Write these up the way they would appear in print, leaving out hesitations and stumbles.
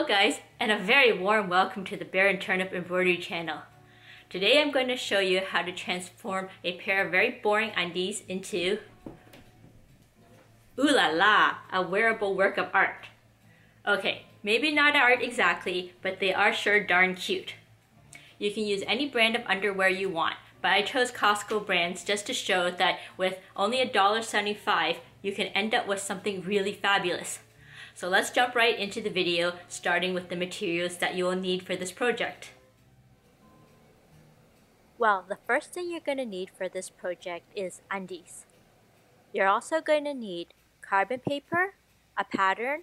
Hello guys, and a very warm welcome to the Bear and Turnip Embroidery channel. Today I'm going to show you how to transform a pair of very boring undies into ooh la la, a wearable work of art. Okay, maybe not art exactly, but they are sure darn cute. You can use any brand of underwear you want, but I chose Costco brands just to show that with only $1.75, you can end up with something really fabulous. So let's jump right into the video, starting with the materials that you will need for this project. Well, the first thing you're going to need for this project is undies. You're also going to need carbon paper, a pattern,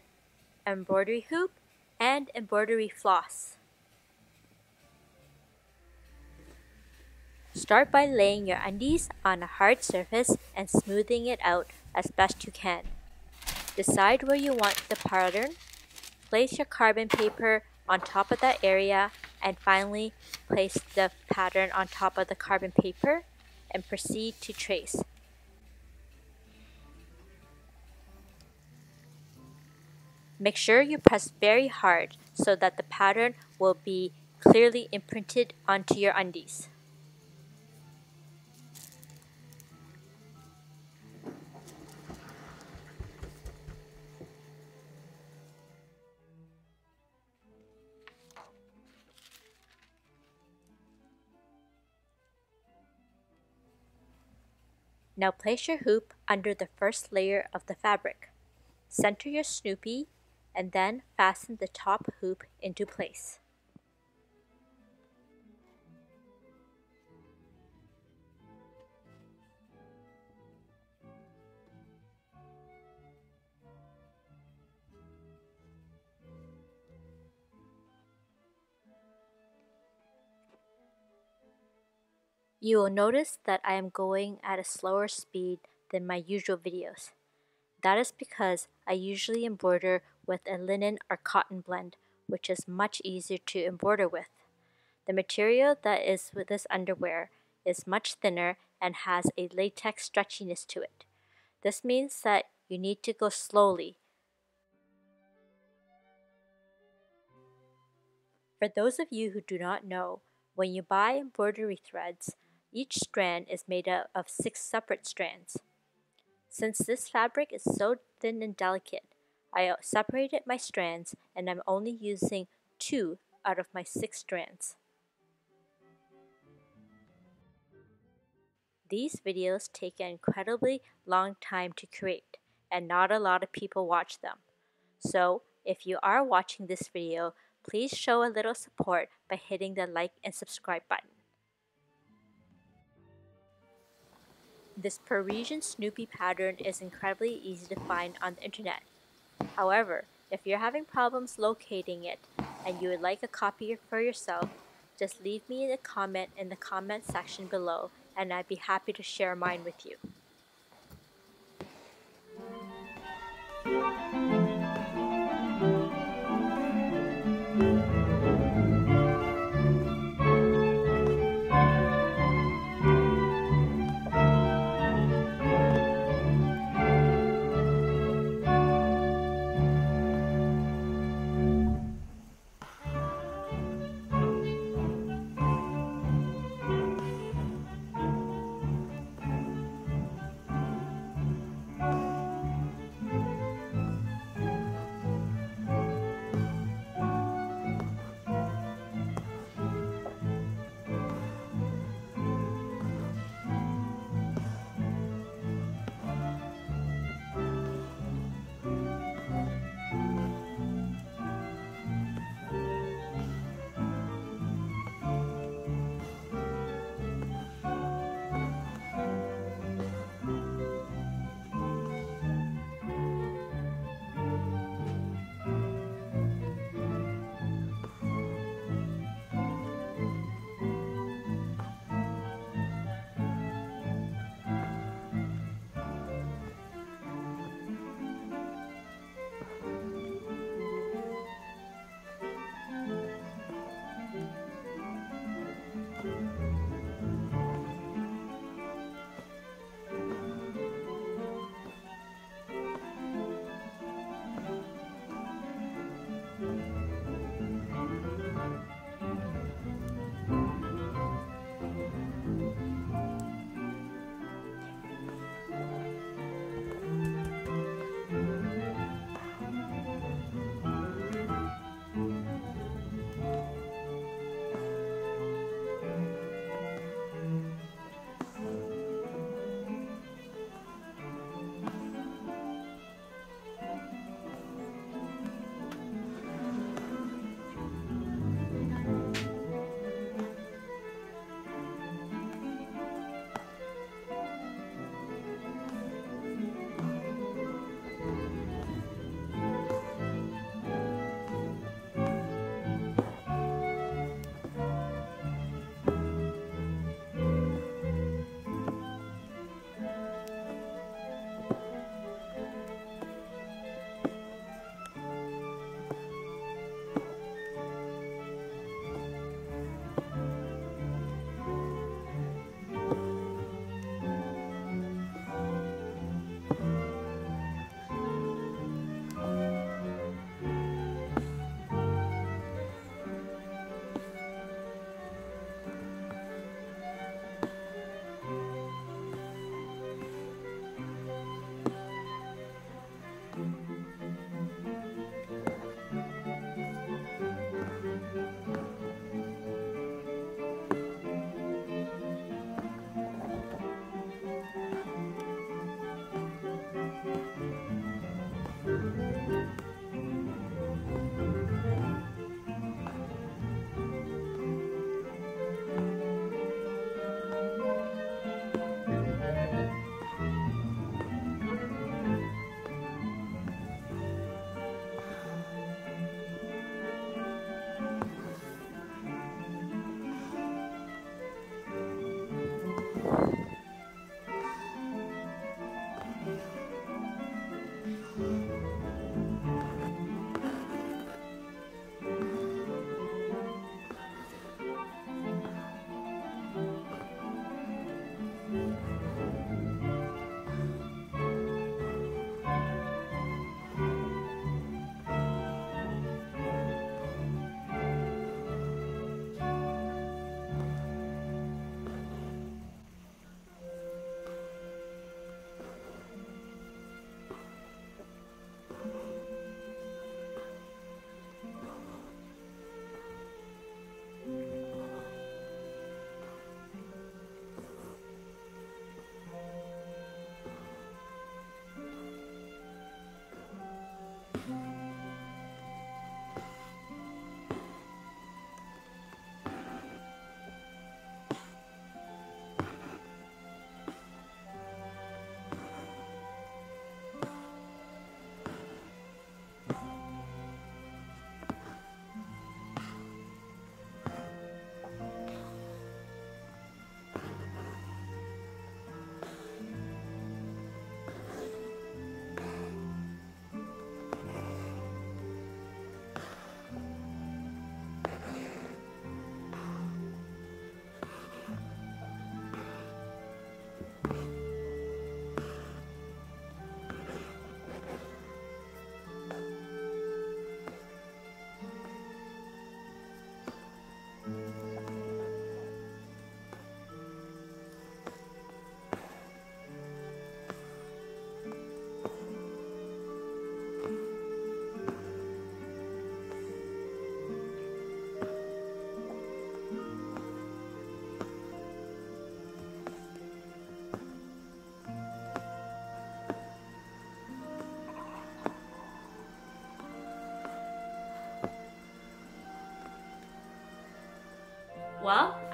embroidery hoop, and embroidery floss. Start by laying your undies on a hard surface and smoothing it out as best you can. Decide where you want the pattern, place your carbon paper on top of that area, and finally place the pattern on top of the carbon paper and proceed to trace. Make sure you press very hard so that the pattern will be clearly imprinted onto your undies. Now place your hoop under the first layer of the fabric. Center your Snoopy and then fasten the top hoop into place. You will notice that I am going at a slower speed than my usual videos. That is because I usually embroider with a linen or cotton blend, which is much easier to embroider with. The material that is with this underwear is much thinner and has a latex stretchiness to it. This means that you need to go slowly. For those of you who do not know, when you buy embroidery threads, each strand is made up of 6 separate strands. Since this fabric is so thin and delicate, I separated my strands and I'm only using 2 out of my 6 strands. These videos take an incredibly long time to create, and not a lot of people watch them. So, if you are watching this video, please show a little support by hitting the like and subscribe button. This Parisian Snoopy pattern is incredibly easy to find on the internet. However, if you're having problems locating it and you would like a copy for yourself, just leave me a comment in the comment section below and I'd be happy to share mine with you.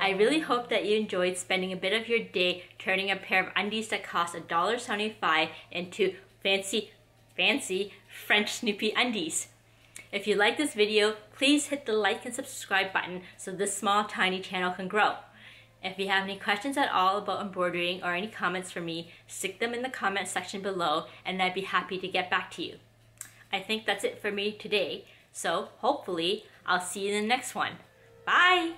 I really hope that you enjoyed spending a bit of your day turning a pair of undies that cost $1.75 into fancy French Snoopy undies. If you like this video, please hit the like and subscribe button so this small tiny channel can grow. If you have any questions at all about embroidering or any comments for me, stick them in the comment section below and I'd be happy to get back to you. I think that's it for me today, so hopefully I'll see you in the next one. Bye!